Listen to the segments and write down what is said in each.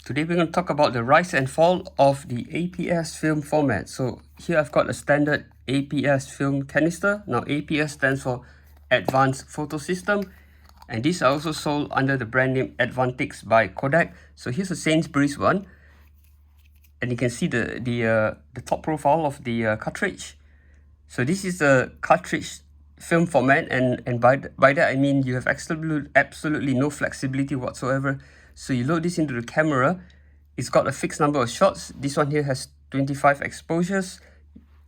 Today we're going to talk about the rise and fall of the APS film format. So here I've got a standard APS film canister. Now APS stands for Advanced Photo System, and these are also sold under the brand name Advantix by Kodak. So here's a Sainsbury's one, and you can see the top profile of the cartridge. So this is a cartridge film format, and by that I mean you have absolutely no flexibility whatsoever. So you load this into the camera, it's got a fixed number of shots. This one here has 25 exposures.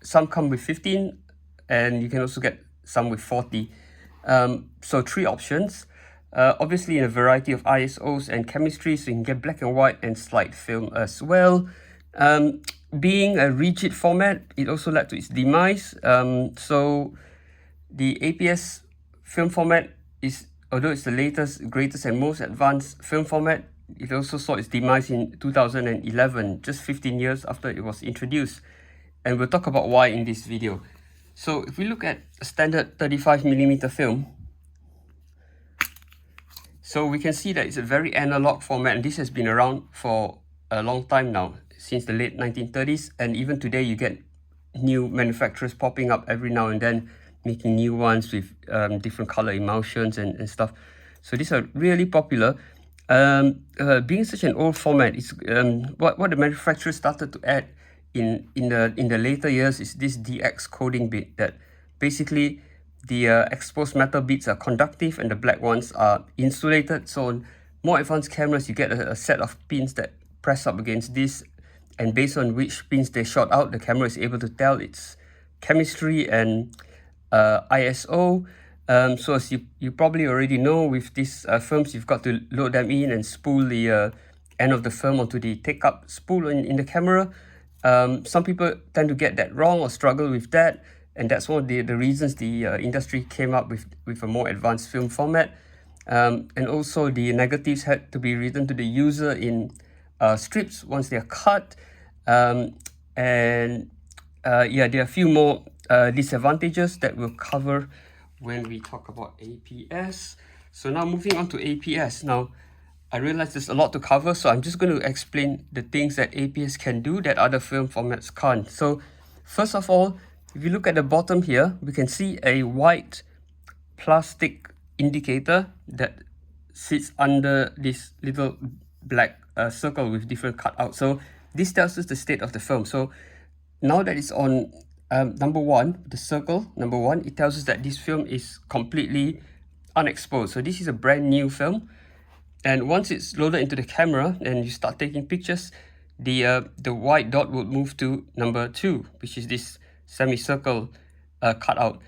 Some come with 15, and you can also get some with 40. So 3 options. Obviously in a variety of ISOs and chemistry, so you can get black and white and slide film as well. Being a rigid format, it also led to its demise. So the APS film format is, although it's the latest, greatest and most advanced film format, it also saw its demise in 2011, just 15 years after it was introduced. And we'll talk about why in this video. So if we look at a standard 35mm film, so we can see that it's a very analog format, and this has been around for a long time now, since the late 1930s, and even today you get new manufacturers popping up every now and then, making new ones with different color emulsions and stuff. So these are really popular. Being such an old format, it's what the manufacturers started to add in the later years is this DX coding bit, that basically the exposed metal bits are conductive and the black ones are insulated. So on more advanced cameras, you get a set of pins that press up against this, and based on which pins they shot out, the camera is able to tell its chemistry and ISO. So as you probably already know, with these films, you've got to load them in and spool the end of the film onto the take-up spool in the camera. Some people tend to get that wrong or struggle with that, and that's one of the reasons the industry came up with a more advanced film format. And also the negatives had to be written to the user in strips once they're cut. Yeah, there are a few more disadvantages that we'll cover when we talk about APS. So now moving on to APS. Now I realize there's a lot to cover, so I'm just going to explain the things that APS can do that other film formats can't. So first of all, if you look at the bottom here, we can see a white plastic indicator that sits under this little black circle with different cutouts. So this tells us the state of the film. So now that it's on number 1, the circle number 1, it tells us that this film is completely unexposed. So this is a brand new film, and once it's loaded into the camera and you start taking pictures, the white dot will move to number 2, which is this semicircle cutout,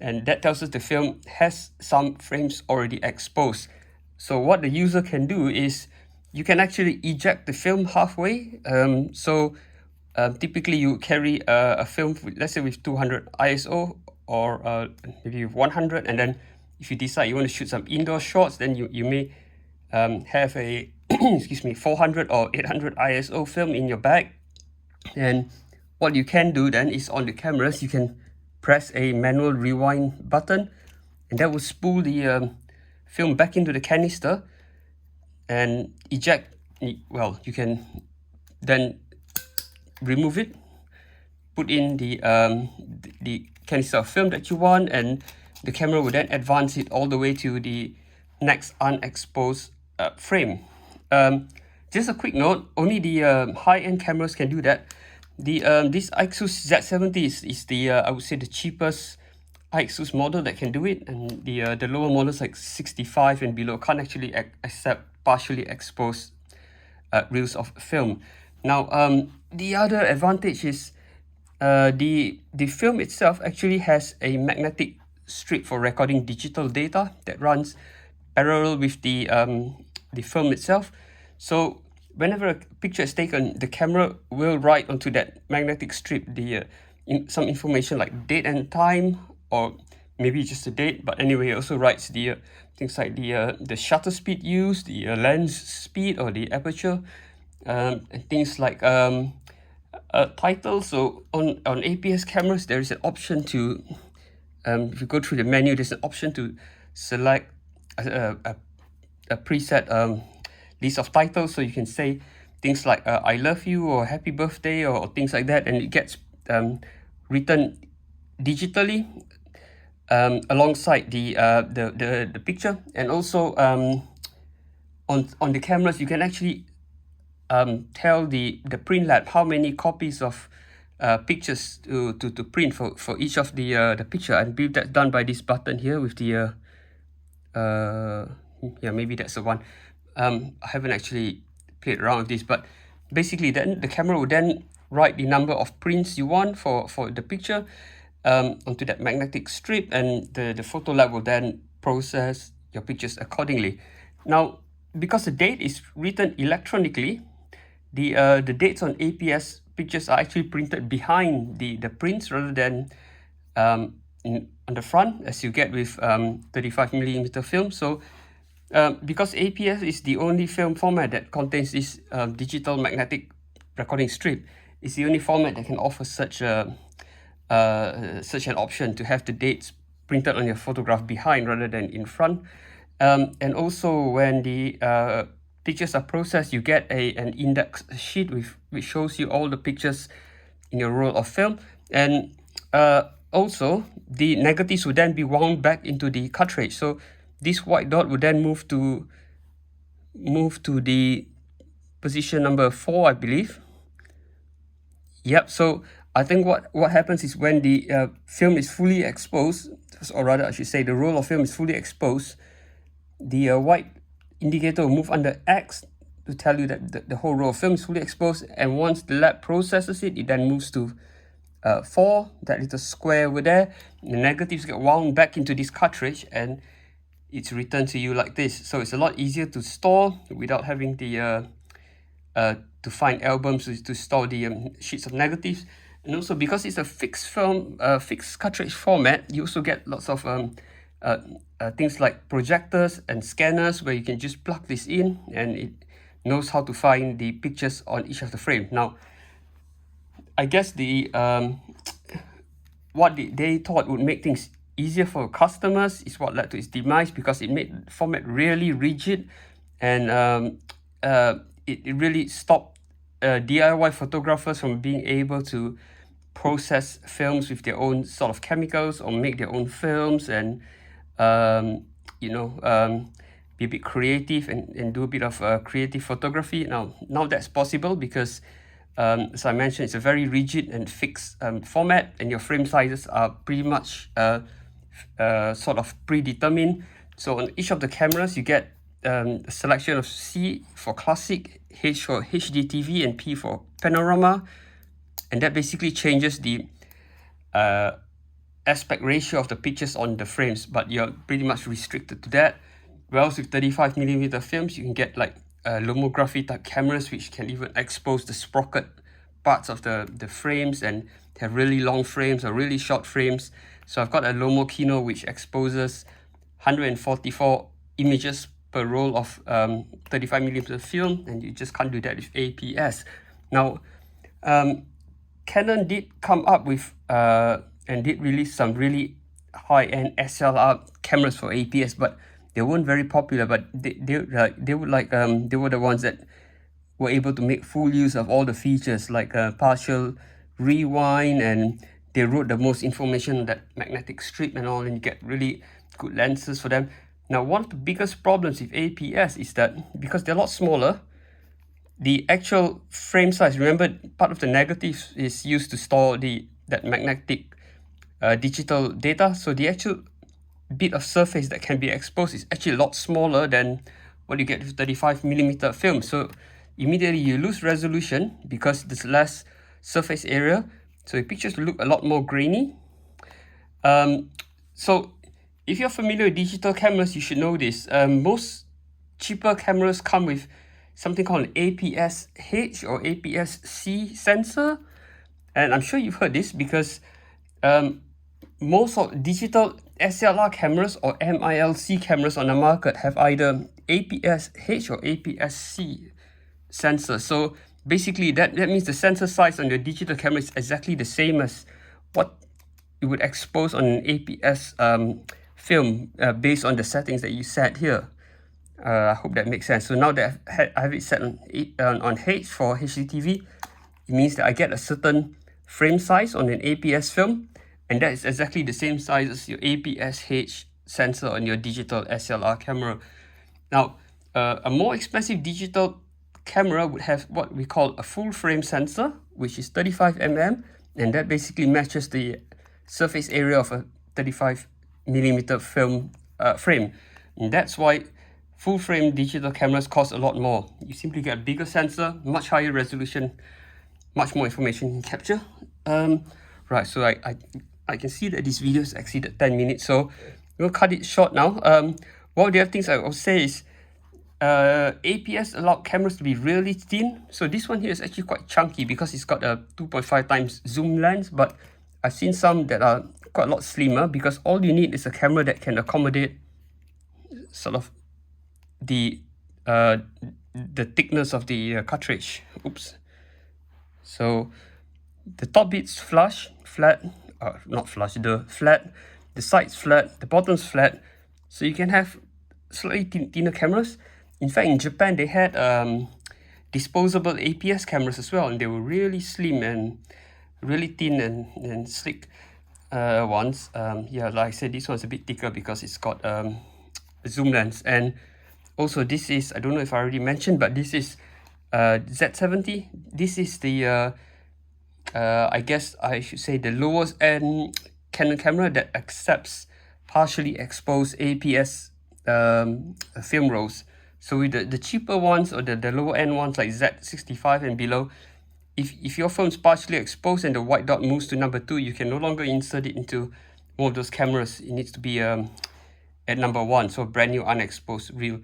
and that tells us the film has some frames already exposed. So what the user can do is you can actually eject the film halfway. Typically you carry a film with, let's say, with 200 ISO or maybe 100, and then if you decide you want to shoot some indoor shots, then you may have a excuse me, 400 or 800 ISO film in your bag. And what you can do then is, on the cameras, you can press a manual rewind button, and that will spool the film back into the canister and eject. Well, you can then remove it, put in the canister of film that you want, and the camera will then advance it all the way to the next unexposed frame. Just a quick note, only the high-end cameras can do that. This Ixus Z70 is the I would say the cheapest Ixus model that can do it, and the lower models like 65 and below can't actually accept partially exposed reels of film. Now the other advantage is the film itself actually has a magnetic strip for recording digital data that runs parallel with the film itself. So whenever a picture is taken, the camera will write onto that magnetic strip some information like date and time, or maybe just the date, but anyway, it also writes the things like the shutter speed used, the lens speed or the aperture, and things like title. So on APS cameras, there is an option to if you go through the menu, there's an option to select a preset list of titles. So you can say things like I love you or happy birthday or things like that, and it gets written digitally alongside the picture. And also on the cameras, you can actually tell the print lab how many copies of pictures to print for each of the picture. I believe that's done by this button here with the yeah, maybe that's the one. I haven't actually played around with this, but basically then the camera will then write the number of prints you want for the picture onto that magnetic strip, and the photo lab will then process your pictures accordingly. Now, because the date is written electronically, the dates on APS pictures are actually printed behind the prints rather than on the front, as you get with 35mm film. So because APS is the only film format that contains this digital magnetic recording strip, it's the only format that can offer such an option to have the dates printed on your photograph behind rather than in front. And also when the pictures are processed, you get an index sheet which shows you all the pictures in your roll of film. And also the negatives would then be wound back into the cartridge. So this white dot would then move to the position number 4, I believe. Yep. So I think what happens is when the film is fully exposed, or rather I should say the roll of film is fully exposed, the white indicator will move under X to tell you that the whole roll of film is fully exposed. And once the lab processes it, it then moves to 4, that little square over there. The negatives get wound back into this cartridge and it's returned to you like this. So it's a lot easier to store without having the to find albums to store the sheets of negatives. And also because it's a fixed film, fixed cartridge format, you also get lots of things like projectors and scanners where you can just plug this in and it knows how to find the pictures on each of the frame. Now, I guess what they thought would make things easier for customers is what led to its demise, because it made the format really rigid, and it really stopped DIY photographers from being able to process films with their own sort of chemicals or make their own films and be a bit creative and do a bit of creative photography. Now that's possible because as I mentioned, it's a very rigid and fixed format, and your frame sizes are pretty much sort of predetermined. So on each of the cameras, you get a selection of C for classic, H for HDTV, and P for panorama, and that basically changes the aspect ratio of the pictures on the frames, but you're pretty much restricted to that. Whereas with 35mm films, you can get like lomography type cameras which can even expose the sprocket parts of the frames and have really long frames or really short frames. So I've got a Lomo Kino which exposes 144 images per roll of 35mm film, and you just can't do that with APS. Now, Canon did come up with and did release some really high-end SLR cameras for APS, but they weren't very popular. But they were the ones that were able to make full use of all the features like partial rewind, and they wrote the most information on that magnetic strip and all, and you get really good lenses for them. Now, one of the biggest problems with APS is that because they're a lot smaller, the actual frame size, remember part of the negative is used to store that magnetic digital data, so the actual bit of surface that can be exposed is actually a lot smaller than what you get with 35mm film. So immediately you lose resolution because there's less surface area, so the pictures look a lot more grainy. So if you're familiar with digital cameras, you should know this. Most cheaper cameras come with something called an APS-H or APS-C sensor, and I'm sure you've heard this because most of digital SLR cameras or MILC cameras on the market have either APS-H or APS-C sensor. So basically that means the sensor size on your digital camera is exactly the same as what you would expose on an APS film based on the settings that you set here. I hope that makes sense. So now that I have it set on H for HDTV, it means that I get a certain frame size on an APS film, and that is exactly the same size as your APS-H sensor on your digital SLR camera. Now, a more expensive digital camera would have what we call a full frame sensor, which is 35 mm, and that basically matches the surface area of a 35mm film frame. And that's why full frame digital cameras cost a lot more. You simply get a bigger sensor, much higher resolution, much more information you can capture. Right, so I can see that this video has exceeded 10 minutes, so we'll cut it short now. One of the other things I will say is APS allowed cameras to be really thin. So this one here is actually quite chunky because it's got a 2.5 times zoom lens, but I've seen some that are quite a lot slimmer because all you need is a camera that can accommodate sort of the thickness of the cartridge. Oops. So the top bit's flat, not flush, the flat, the side's flat, the bottom's flat, so you can have slightly thinner cameras. In fact, in Japan, they had disposable APS cameras as well, and they were really slim and really thin and slick ones. Yeah, like I said, this one's a bit thicker because it's got a zoom lens. And also this is, I don't know if I already mentioned, but this is Z70. This is the I guess I should say the lowest end Canon camera that accepts partially exposed APS film rolls. So with the cheaper ones or the lower end ones like Z65 and below, if your film's partially exposed and the white dot moves to number 2, you can no longer insert it into one of those cameras. It needs to be at number 1, so brand new unexposed reel.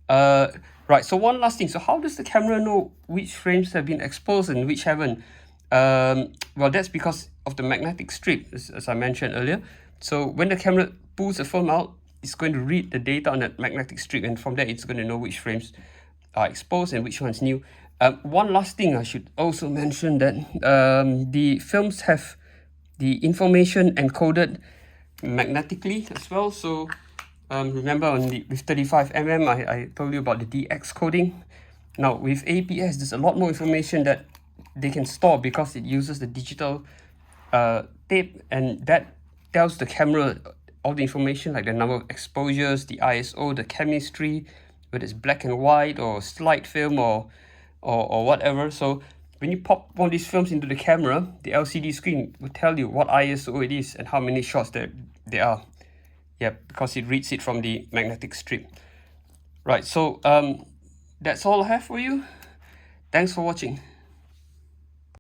Right, so one last thing. So how does the camera know which frames have been exposed and which haven't? Well, that's because of the magnetic strip, as I mentioned earlier. So when the camera pulls the film out, it's going to read the data on that magnetic strip, and from there it's going to know which frames are exposed and which one's new. One last thing I should also mention, that the films have the information encoded magnetically as well. So remember with 35mm, I told you about the DX coding. Now with APS, there's a lot more information that they can store because it uses the digital tape, and that tells the camera all the information like the number of exposures, the ISO, the chemistry, whether it's black and white or slide film or whatever. So when you pop one of these films into the camera, the LCD screen will tell you what ISO it is and how many shots there are. Yeah, because it reads it from the magnetic strip. Right, so that's all I have for you. Thanks for watching.